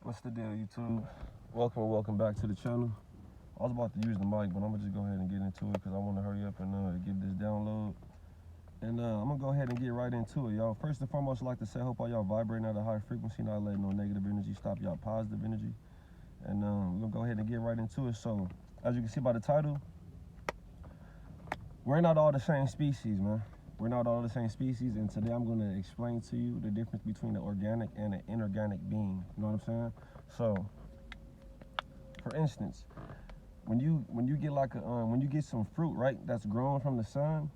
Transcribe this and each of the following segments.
What's the deal, YouTube? Welcome back to the channel. I was about to use the mic, but I'm gonna just go ahead and get into it because I want to hurry up and give this download. And I'm gonna go ahead and get right into it, y'all. First and foremost, I'd like to say, I hope all y'all vibrating at a high frequency, not letting no negative energy stop y'all positive energy. And we're gonna go ahead and get right into it. So, as you can see by the title, we're not all the same species, man. We're not all the same species, and today I'm gonna explain to you the difference between an organic and an inorganic being. You know what I'm saying? So, for instance, when you get like when you get some fruit, right, that's grown from the sun,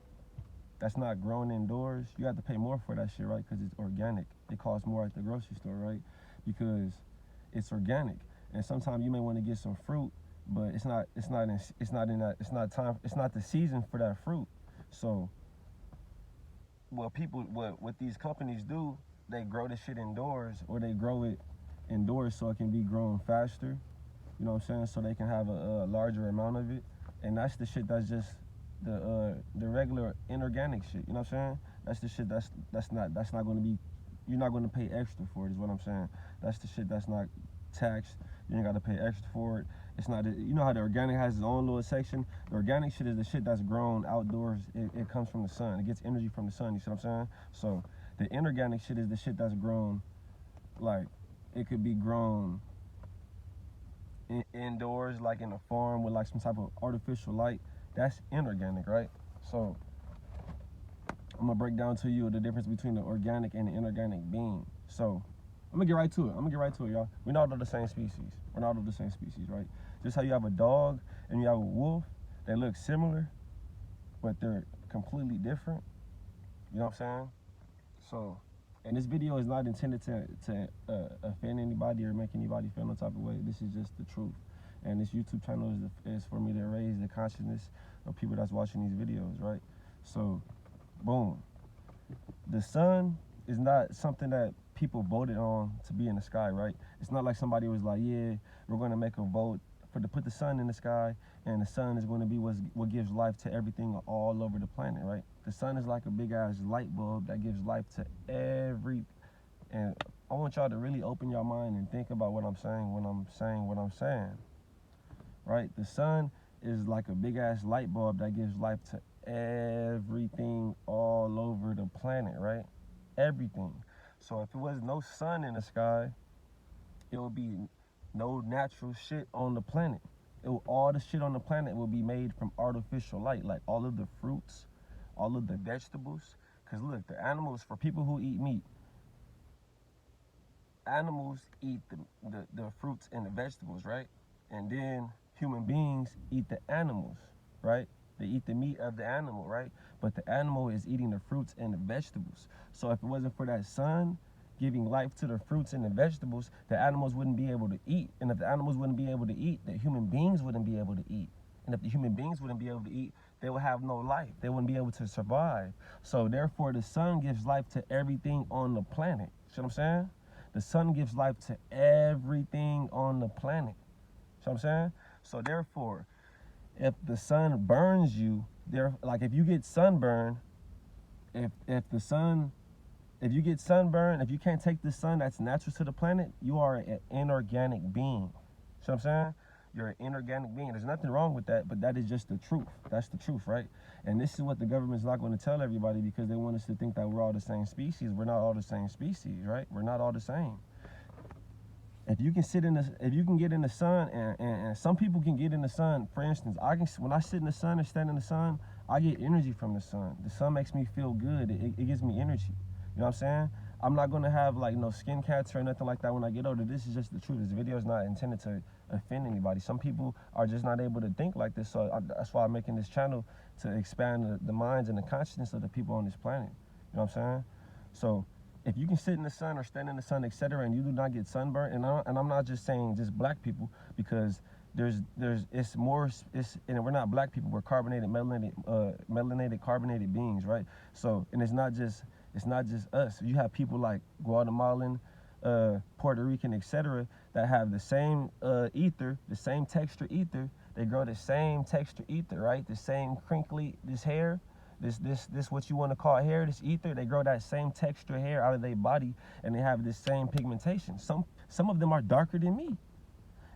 that's not grown indoors, you have to pay more for that shit, right? Because it's organic. It costs more at the grocery store, right? Because it's organic. And sometimes you may want to get some fruit, but it's not the season for that fruit. So what these companies do, they grow the shit indoors, or they grow it indoors so it can be grown faster. You know what I'm saying? So they can have a larger amount of it, and that's the shit that's just the regular inorganic shit. You know what I'm saying? That's the shit that's not going to be. You're not going to pay extra for it. Is what I'm saying. That's the shit that's not taxed. You ain't got to pay extra for it. It's not. You know how the organic has its own little section. The organic shit is the shit that's grown outdoors. It comes from the sun. It gets energy from the sun. You see what I'm saying? So the inorganic shit is the shit that's grown. Like, it could be grown indoors, like in a farm with like some type of artificial light. That's inorganic, right? So I'm gonna break down to you the difference between the organic and the inorganic being. So I'm gonna get right to it, y'all. We're not all the same species. We're not all the same species, right? Just how you have a dog and you have a wolf, they look similar, but they're completely different. You know what I'm saying? So, and this video is not intended to offend anybody or make anybody feel no type of way. This is just the truth. And this YouTube channel is for me to raise the consciousness of people that's watching these videos, right? So, boom. The sun is not something that people voted on to be in the sky, right? It's not like somebody was like, yeah, we're going to make a vote to put the sun in the sky, and the sun is going to be what gives life to everything all over the planet, right? The sun is like a big ass light bulb that gives life to and I want y'all to really open your mind and think about what I'm saying when I'm saying what I'm saying, right? The sun is like a big ass light bulb that gives life to everything all over the planet, right? Everything. So if it was no sun in the sky, it would be no natural shit on the planet. All the shit on the planet will be made from artificial light, like all of the fruits, all of the vegetables. Because look, the animals, for people who eat meat, animals eat the fruits and the vegetables, right? And then human beings eat the animals, right? They eat the meat of the animal, right? But the animal is eating the fruits and the vegetables. So if it wasn't for that sun giving life to the fruits and the vegetables, the animals wouldn't be able to eat. And if the animals wouldn't be able to eat, the human beings wouldn't be able to eat. And if the human beings wouldn't be able to eat, they would have no life. They wouldn't be able to survive. So therefore, the sun gives life to everything on the planet. See what I'm saying? The sun gives life to everything on the planet. See what I'm saying? So therefore, if the sun burns you, like if you get sunburned, if you get sunburned, if you can't take the sun that's natural to the planet, you are an inorganic being. See what I'm saying? You're an inorganic being. There's nothing wrong with that, but that is just the truth. That's the truth, right? And this is what the government's not going to tell everybody, because they want us to think that we're all the same species. We're not all the same species, right? We're not all the same. If you can get in the sun, and some people can get in the sun. For instance, when I sit in the sun and stand in the sun, I get energy from the sun. The sun makes me feel good. It gives me energy. You know what I'm saying? I'm not gonna have like no skin cancer or nothing like that when I get older. This is just the truth. This video is not intended to offend anybody. Some people are just not able to think like this, so that's why I'm making this channel, to expand the minds and the consciousness of the people on this planet. You know what I'm saying? So if you can sit in the sun or stand in the sun, etc., and you do not get sunburned, and I'm not just saying just black people, because and we're not black people, we're melanated carbonated beings, right? So, and it's not just us. You have people like Guatemalan, Puerto Rican, etc., that have the same ether, the same texture ether. They grow the same texture ether, right? The same crinkly, this hair, this what you want to call hair, this ether. They grow that same texture hair out of their body, and they have this same pigmentation. Some of them are darker than me.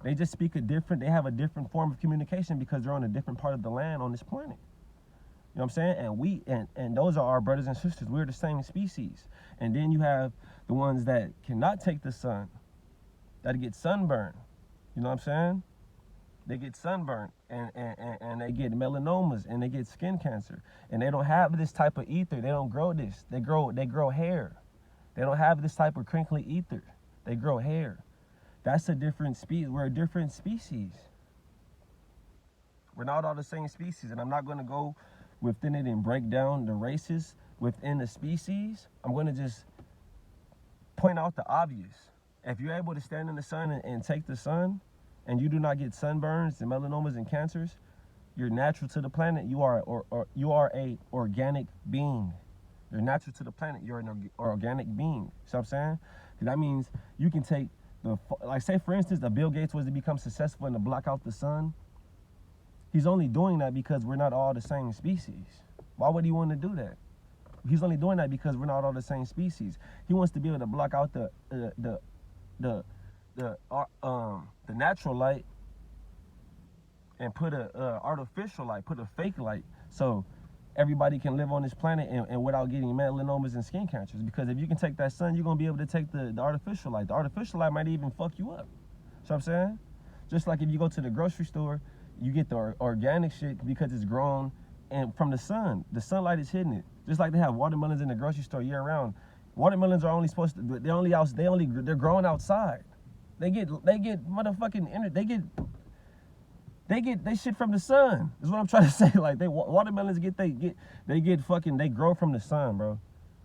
They just speak they have a different form of communication because they're on a different part of the land on this planet. You know what I'm saying? And those are our brothers and sisters. We're the same species. And then you have the ones that cannot take the sun, that get sunburned. You know what I'm saying? They get sunburned and they get melanomas and they get skin cancer. And they don't have this type of ether. They don't grow this. They grow hair. They don't have this type of crinkly ether. They grow hair. That's a different species. We're a different species. We're not all the same species. And I'm not going to go within it and break down the races within the species. I'm going to just point out the obvious. If you're able to stand in the sun and take the sun, and you do not get sunburns and melanomas and cancers, you're natural to the planet. You are a organic being. You're natural to the planet. You're an organic being. See what I'm saying? That means you can take like say for instance, if Bill Gates was to become successful and to block out the sun, he's only doing that because we're not all the same species. Why would he want to do that? He's only doing that because we're not all the same species. He wants to be able to block out the natural light and put a artificial light, put a fake light, so everybody can live on this planet and without getting melanomas and skin cancers. Because if you can take that sun, you're gonna be able to take the artificial light. The artificial light might even fuck you up. So I'm saying, just like if you go to the grocery store, you get the organic shit because it's grown and from the sun. The sunlight is hitting it. Just like they have watermelons in the grocery store year round. Watermelons are only supposed to. They're growing outside. They get motherfucking. They shit from the sun. Is what I'm trying to say. Like watermelons they grow from the sun, bro.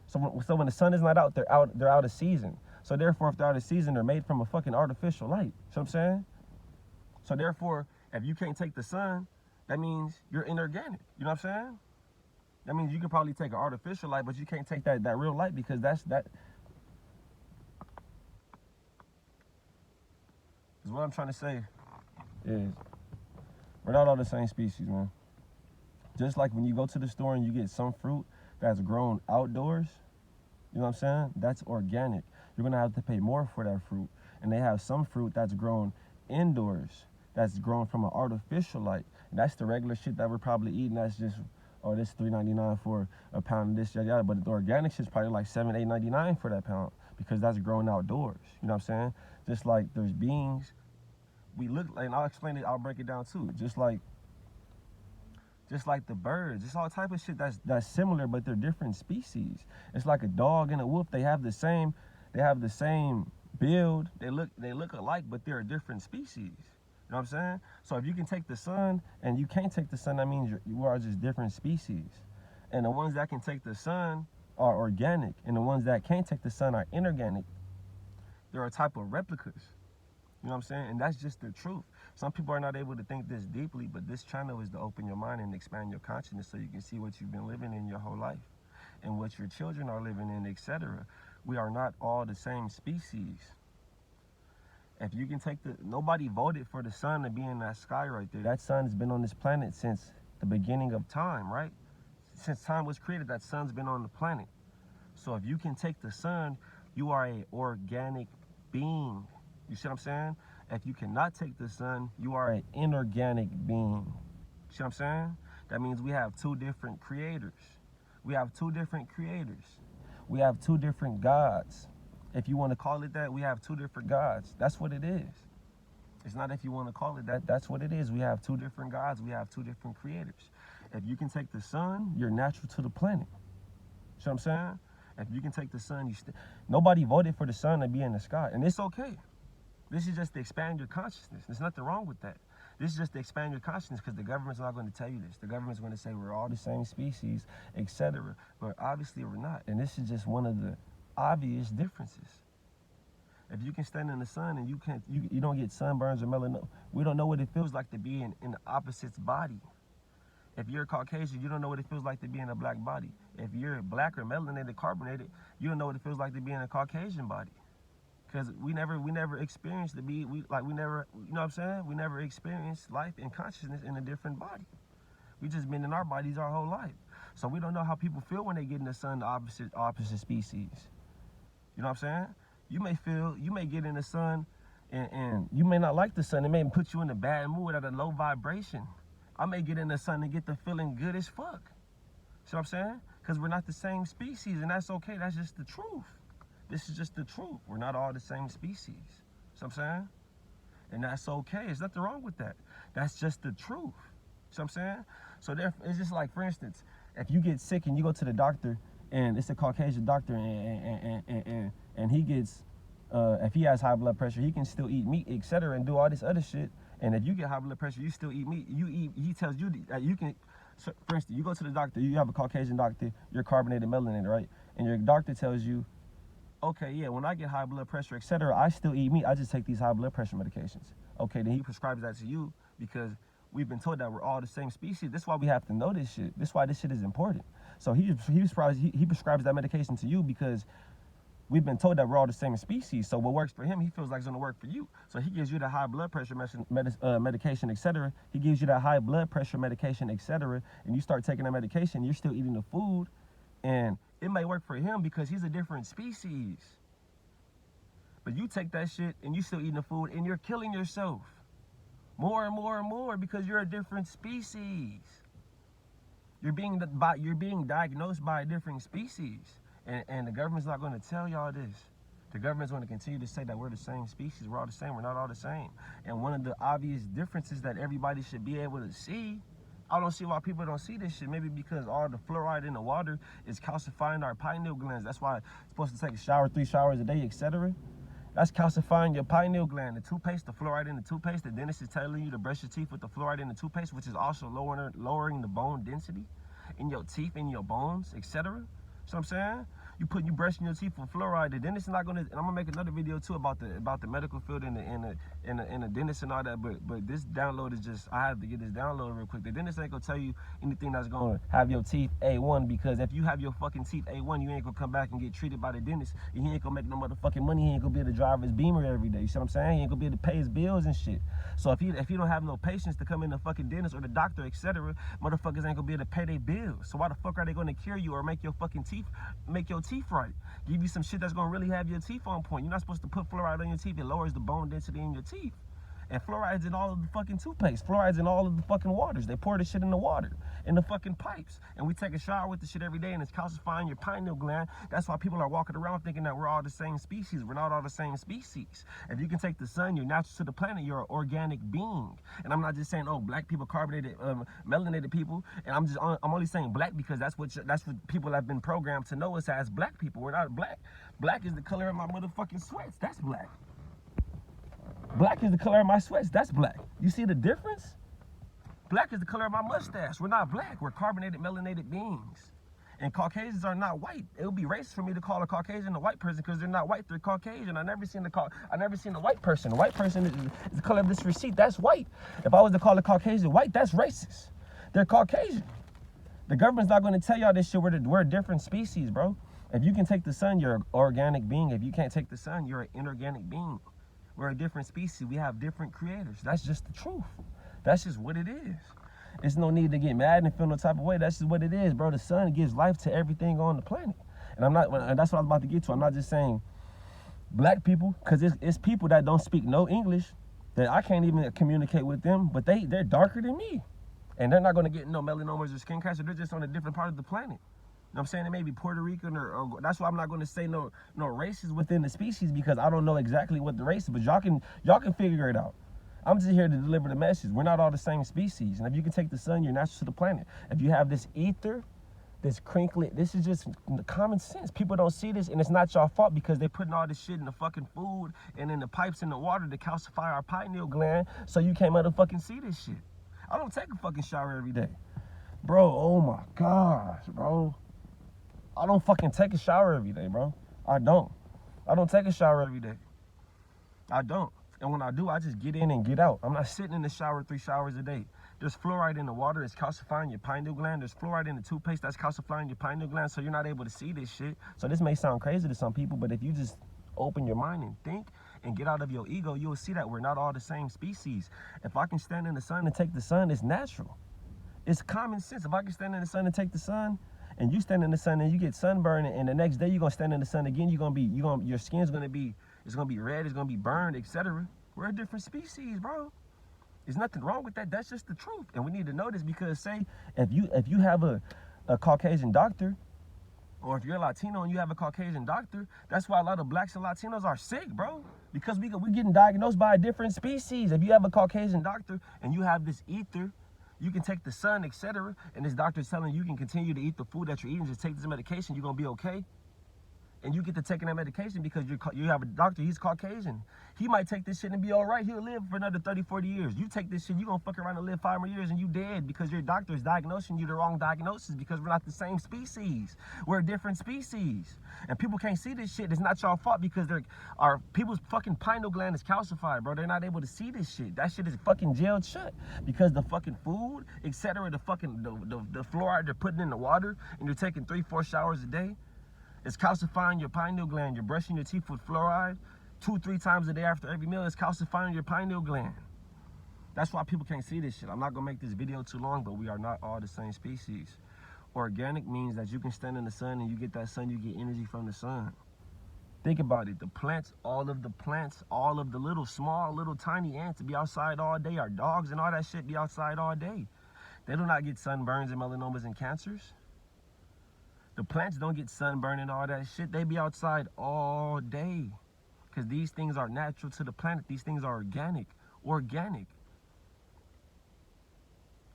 So when the sun is not out, they're out of season. So therefore, if they're out of season, they're made from a fucking artificial light. See what I'm saying? So therefore, if you can't take the sun, that means you're inorganic. You know what I'm saying? That means you can probably take an artificial light, but you can't take that real light because that is what I'm trying to say is we're not all the same species, man. Just like when you go to the store and you get some fruit that's grown outdoors, you know what I'm saying? That's organic. You're gonna have to pay more for that fruit. And they have some fruit that's grown indoors, that's grown from an artificial light. And that's the regular shit that we're probably eating. That's just, oh, this $3.99 for a pound of this, yada yada. But the organic shit's probably like $7, $8.99 for that pound because that's grown outdoors. You know what I'm saying? Just like there's beings, we look like, and I'll explain it, I'll break it down too. Just like the birds, it's all type of shit that's similar, but they're different species. It's like a dog and a wolf. They have the same build. They look alike, but they're a different species. You know what I'm saying? So if you can take the sun and you can't take the sun, that means you are just different species. And the ones that can take the sun are organic, and the ones that can't take the sun are inorganic. They're a type of replicas. You know what I'm saying? And that's just the truth. Some people are not able to think this deeply, but this channel is to open your mind and expand your consciousness so you can see what you've been living in your whole life and what your children are living in, etc. We are not all the same species. If you can take nobody voted for the sun to be in that sky right there. That sun's been on this planet since the beginning of time, right? Since time was created, that sun's been on the planet. So if you can take the sun, you are an organic being. You see what I'm saying? If you cannot take the sun, you are an inorganic being. See what I'm saying? That means we have two different creators. We have two different creators. We have two different gods. If you want to call it that, we have two different gods. That's what it is. It's not if you want to call it that. That's what it is. We have two different gods. We have two different creators. If you can take the sun, you're natural to the planet. See what I'm saying? If you can take the sun, nobody voted for the sun to be in the sky. And it's okay. This is just to expand your consciousness. There's nothing wrong with that. This is just to expand your consciousness because the government's not going to tell you this. The government's going to say we're all the same species, etc. But obviously we're not. And this is just one of the obvious differences. If you can stand in the sun and you don't get sunburns or melanoma, we don't know what it feels like to be in the opposite's body. If you're Caucasian, you don't know what it feels like to be in a black body. If you're black or melanated, carbonated, you don't know what it feels like to be in a Caucasian body. Because we never experienced you know what I'm saying? We never experienced life and consciousness in a different body. We just been in our bodies our whole life. So we don't know how people feel when they get in the sun, the opposite species. You know what I'm saying? You may get in the sun and you may not like the sun. It may put you in a bad mood at a low vibration. I may get in the sun and get the feeling good as fuck. See what I'm saying? Because we're not the same species, and that's okay. That's just the truth. This is just the truth. We're not all the same species. See what I'm saying? And that's okay. There's nothing wrong with that. That's just the truth. See what I'm saying? So it's just like, for instance, if you get sick and you go to the doctor, and it's a Caucasian doctor, and he gets, if he has high blood pressure, he can still eat meat, etc., and do all this other shit. And if you get high blood pressure, you still eat meat. He tells you that you can. So for instance, you go to the doctor, you have a Caucasian doctor, you're carbonated melanated, right? And your doctor tells you, okay, yeah, when I get high blood pressure, etc., I still eat meat. I just take these high blood pressure medications. Okay, then he prescribes that to you because we've been told that we're all the same species. That's why we have to know this shit. That's why this shit is important. So he prescribes that medication to you because we've been told that we're all the same species. So what works for him, he feels like it's gonna work for you. So he gives you the high blood pressure medication, etc. He gives you that high blood pressure medication, etc. And you start taking that medication, you're still eating the food, and it may work for him because he's a different species. But you take that shit and you still eating the food and you're killing yourself more and more and more because you're a different species. You're being diagnosed by a different species. And the government's not going to tell y'all this. The government's going to continue to say that we're the same species. We're all the same. We're not all the same. And one of the obvious differences that everybody should be able to see, I don't see why people don't see this shit. Maybe because all the fluoride in the water is calcifying our pineal glands. That's why it's supposed to take a shower 3 showers a day, etc. That's calcifying your pineal gland. The toothpaste, the fluoride in the toothpaste, the dentist is telling you to brush your teeth with the fluoride in the toothpaste, which is also lowering the bone density in your teeth, in your bones, etc. So I'm saying, you brushing your teeth with fluoride. The dentist is not gonna. And I'm gonna make another video too about the medical field and the dentist and all that. But this download is just, I have to get this download real quick. The dentist ain't gonna tell you anything that's gonna have your teeth A1, because if you have your fucking teeth A1, you ain't gonna come back and get treated by the dentist. And he ain't gonna make no motherfucking money. He ain't gonna be able to drive his Beamer every day. You see what I'm saying? He ain't gonna be able to pay his bills and shit. So if you don't have no patience to come in the fucking dentist or the doctor, etc., motherfuckers ain't gonna be able to pay their bills. So why the fuck are they gonna cure you or make your teeth right? Give you some shit that's gonna really have your teeth on point. You're not supposed to put fluoride on your teeth. It lowers the bone density in your teeth. And fluoride's in all of the fucking toothpaste. Fluoride's in all of the fucking waters. They pour the shit in the water, in the fucking pipes. And we take a shower with the shit every day, and it's calcifying your pineal gland. That's why people are walking around thinking that we're all the same species. We're not all the same species. If you can take the sun, you're natural to the planet. You're an organic being. And I'm not just saying, oh, black people, carbonated, melanated people. And I'm only saying black because that's what people have been programmed to know us as black people. We're not black. Black is the color of my motherfucking sweats. That's black. Black is the color of my sweats. That's black. You see the difference? Black is the color of my mustache. We're not black. We're carbonated, melanated beings. And Caucasians are not white. It would be racist for me to call a Caucasian a white person because they're not white. They're Caucasian. I never seen a white person. A white person is the color of this receipt. That's white. If I was to call a Caucasian white, that's racist. They're Caucasian. The government's not going to tell y'all this shit. We're a different species, bro. If you can take the sun, you're an organic being. If you can't take the sun, you're an inorganic being. We're a different species. We have different creators. That's just the truth. That's just what it is. There's no need to get mad and feel no type of way. That's just what it is, bro. The sun gives life to everything on the planet. And that's what I was about to get to. I'm not just saying black people, because it's people that don't speak no English, that I can't even communicate with them, but they're darker than me. And they're not going to get no melanomas or skin cancer. They're just on a different part of the planet. You know what I'm saying? It may be Puerto Rican or that's why I'm not going to say no races within the species, because I don't know exactly what the race is, but y'all can figure it out. I'm just here to deliver the message. We're not all the same species. And if you can take the sun, you're natural to the planet. If you have this ether, this crinkly, this is just common sense. People don't see this, and it's not y'all fault because they're putting all this shit in the fucking food and in the pipes in the water to calcify our pineal gland, so you can't motherfucking see this shit. I don't take a fucking shower every day. Bro, oh my gosh, bro. I don't fucking take a shower every day, bro. I don't take a shower every day. I don't. And when I do, I just get in and get out. I'm not sitting in the shower 3 showers a day. There's fluoride in the water. It's calcifying your pineal gland. There's fluoride in the toothpaste. That's calcifying your pineal gland, so you're not able to see this shit. So this may sound crazy to some people, but if you just open your mind and think and get out of your ego, you'll see that we're not all the same species. If I can stand in the sun and take the sun, it's natural. It's common sense. If I can stand in the sun and take the sun, and you stand in the sun and you get sunburned, and the next day you're gonna stand in the sun again, your skin's gonna be, it's gonna be red, it's gonna be burned, etc. We're a different species, bro. There's nothing wrong with that. That's just the truth. And we need to know this, because say if you have a Caucasian doctor, or if you're Latino and you have a Caucasian doctor, that's why a lot of blacks and Latinos are sick, bro. Because we're getting diagnosed by a different species. If you have a Caucasian doctor and you have this ether, you can take the sun, etc., and this doctor's telling you can continue to eat the food that you're eating, just take this medication, you're gonna be okay. And you get to taking that medication because you have a doctor, he's Caucasian. He might take this shit and be all right. He'll live for another 30, 40 years. You take this shit, you're going to fuck around and live 5 more years and you dead, because your doctor is diagnosing you the wrong diagnosis, because we're not the same species. We're a different species. And people can't see this shit. It's not y'all fault, because people's fucking pineal gland is calcified, bro. They're not able to see this shit. That shit is fucking jailed shut, because the fucking food, etc., the fucking the fluoride they're putting in the water, and you're taking 3-4 showers a day. It's calcifying your pineal gland. You're brushing your teeth with fluoride 2-3 times a day after every meal. It's calcifying your pineal gland. That's why people can't see this shit. I'm not gonna make this video too long, but we are not all the same species. Organic means that you can stand in the sun and you get that sun, you get energy from the sun. Think about it. The plants, all of the little small, little tiny ants be outside all day. Our dogs and all that shit be outside all day. They do not get sunburns and melanomas and cancers. The plants don't get sunburn and all that shit. They be outside all day, because these things are natural to the planet. These things are organic.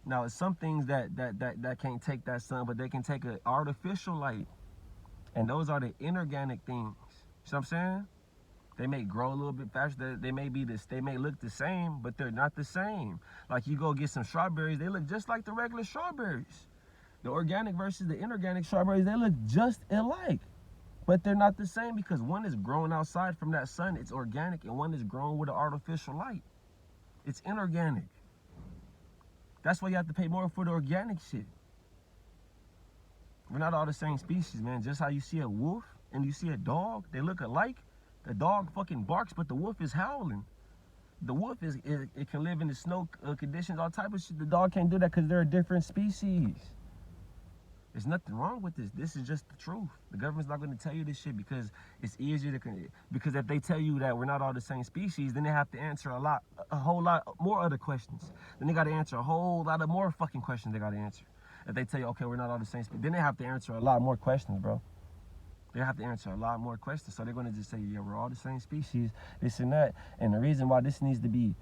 Now, it's some things that can't take that sun, but they can take an artificial light. And those are the inorganic things. You know what I'm saying? They may grow a little bit faster. They may look the same, but they're not the same. Like, you go get some strawberries, they look just like the regular strawberries. The organic versus the inorganic strawberries, they look just alike, but they're not the same, because one is grown outside from that sun, it's organic, and one is grown with an artificial light. It's inorganic. That's why you have to pay more for the organic shit. We're not all the same species, man. Just how you see a wolf and you see a dog, they look alike. The dog fucking barks, but the wolf is howling. The wolf it can live in the snow conditions, all type of shit. The dog can't do that because they're a different species. There's nothing wrong with this. This is just the truth. The government's not going to tell you this shit because it's easier to, because if they tell you that we're not all the same species, then they have to answer a whole lot more other questions. Then they got to answer a whole lot of more fucking questions they got to answer. If they tell you, okay, we're not all the same species, then they have to answer a lot more questions, bro. They have to answer a lot more questions. So they're going to just say, yeah, we're all the same species, this and that. And the reason why this needs to be,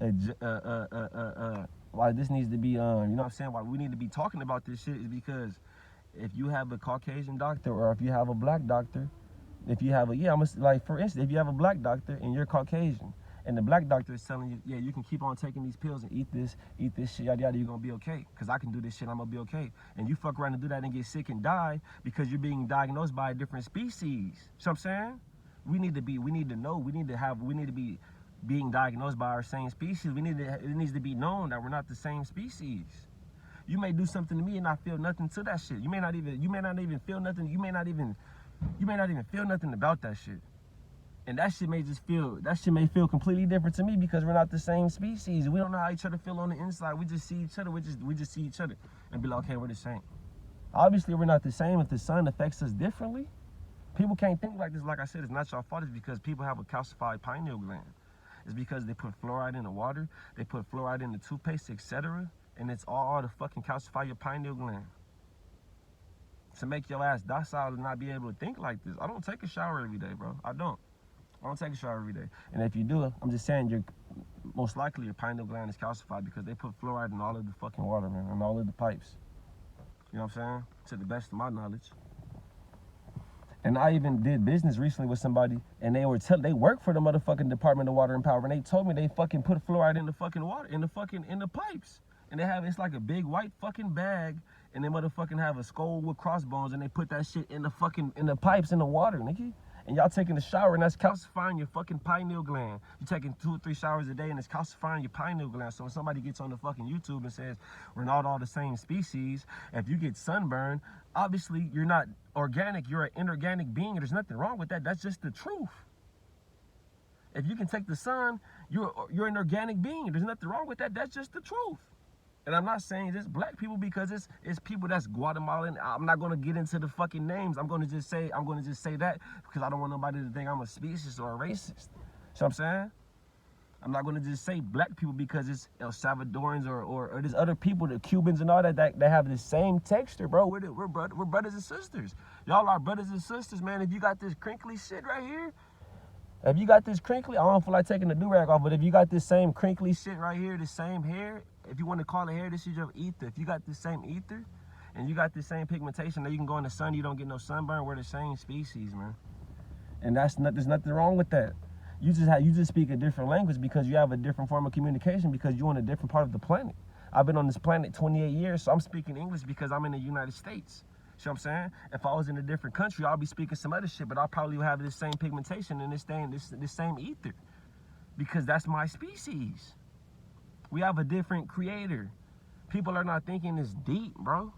you know what I'm saying, why we need to be talking about this shit is because if you have a Caucasian doctor, or if you have a black doctor, if you have like, for instance, if you have a black doctor and you're Caucasian, and the black doctor is telling you, yeah, you can keep on taking these pills and eat this shit, yada yada, you're gonna be okay, because I can do this shit, I'm gonna be okay. And you fuck around and do that and get sick and die because you're being diagnosed by a different species. You know what I'm saying? We need to be being diagnosed by our same species. It needs to be known that we're not the same species. You may do something to me and not feel nothing to that shit. You may not even feel nothing. You may not even feel nothing about that shit. And that shit may feel completely different to me, because we're not the same species. We don't know how each other feel on the inside. We just see each other. We just see each other and be like, okay, we're the same. Obviously, we're not the same if the sun affects us differently. People can't think like this. Like I said, it's not your fault. It's because people have a calcified pineal gland. It's because they put fluoride in the water. They put fluoride in the toothpaste, etc. And it's all to fucking calcify your pineal gland, to make your ass docile and not be able to think like this. I don't take a shower every day, bro. I don't take a shower every day. And if you do, I'm just saying, you're most likely your pineal gland is calcified, because they put fluoride in all of the fucking water, man, and all of the pipes. You know what I'm saying? To the best of my knowledge. And I even did business recently with somebody, and they work for the motherfucking Department of Water and Power, and they told me they fucking put fluoride in the fucking water, in the pipes. And it's like a big white fucking bag, and they motherfucking have a skull with crossbones, and they put that shit in the pipes in the water, nigga. And y'all taking a shower, and that's calcifying your fucking pineal gland. You're taking 2 or 3 showers a day, and it's calcifying your pineal gland. So when somebody gets on the fucking YouTube and says, we're not all the same species, if you get sunburned, obviously you're not organic, you're an inorganic being, and there's nothing wrong with that. That's just the truth. If you can take the sun, you're an organic being. There's nothing wrong with that. That's just the truth. And I'm not saying just black people because it's people that's Guatemalan. I'm not gonna get into the fucking names. I'm gonna just say that because I don't want nobody to think I'm a speciesist or a racist. See what I'm saying? I'm not gonna just say black people because it's El Salvadorans or there's other people, the Cubans and all that have the same texture, bro. We're brothers and sisters. Y'all are brothers and sisters, man. If you got this crinkly shit right here, if you got this crinkly, I don't feel like taking the do-rag off, but if you got this same crinkly shit right here, the same hair, if you want to call it hair, this is your ether. If you got this same ether and you got this same pigmentation, then you can go in the sun, you don't get no sunburn. We're the same species, man. And there's nothing wrong with that. You just speak a different language because you have a different form of communication because you're on a different part of the planet. I've been on this planet 28 years, so I'm speaking English because I'm in the United States. See what I'm saying? If I was in a different country, I'll be speaking some other shit, but I'll probably have this same pigmentation and this same ether because that's my species. We have a different creator. People are not thinking this deep, bro.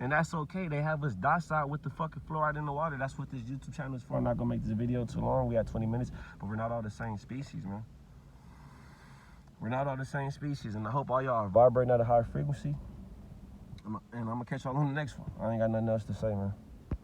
And that's okay. They have us docile with the fucking fluoride in the water. That's what this YouTube channel is for. I'm not gonna make this video too long. We got 20 minutes, but we're not all the same species, man. We're not all the same species, and I hope all y'all are vibrating at a high frequency. And I'm gonna catch y'all on the next one. I ain't got nothing else to say, man.